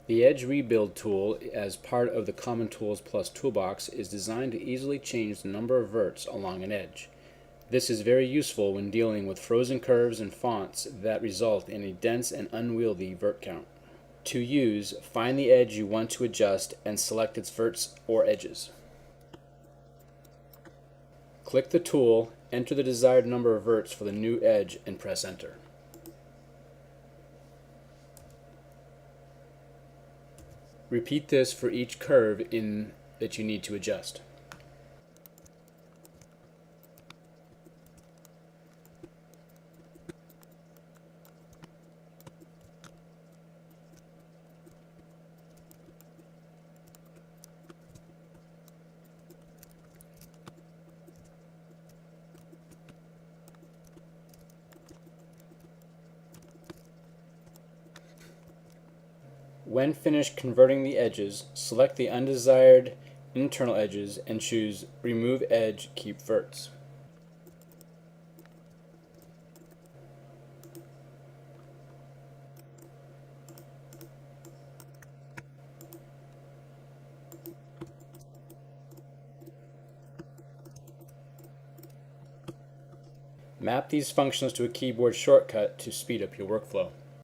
The Edge Rebuild tool, as part of the Common Tools Plus toolbox, is designed to easily change the number of verts along an edge. This is very useful when dealing with frozen curves and fonts that result in a dense and unwieldy vert count. To use, find the edge you want to adjust and select its verts or edges. Click the tool, enter the desired number of verts for the new edge, and press enter. Repeat this for each curve that you need to adjust. When finished converting the edges, select the undesired internal edges and choose Remove Edge, Keep Verts. Map these functions to a keyboard shortcut to speed up your workflow.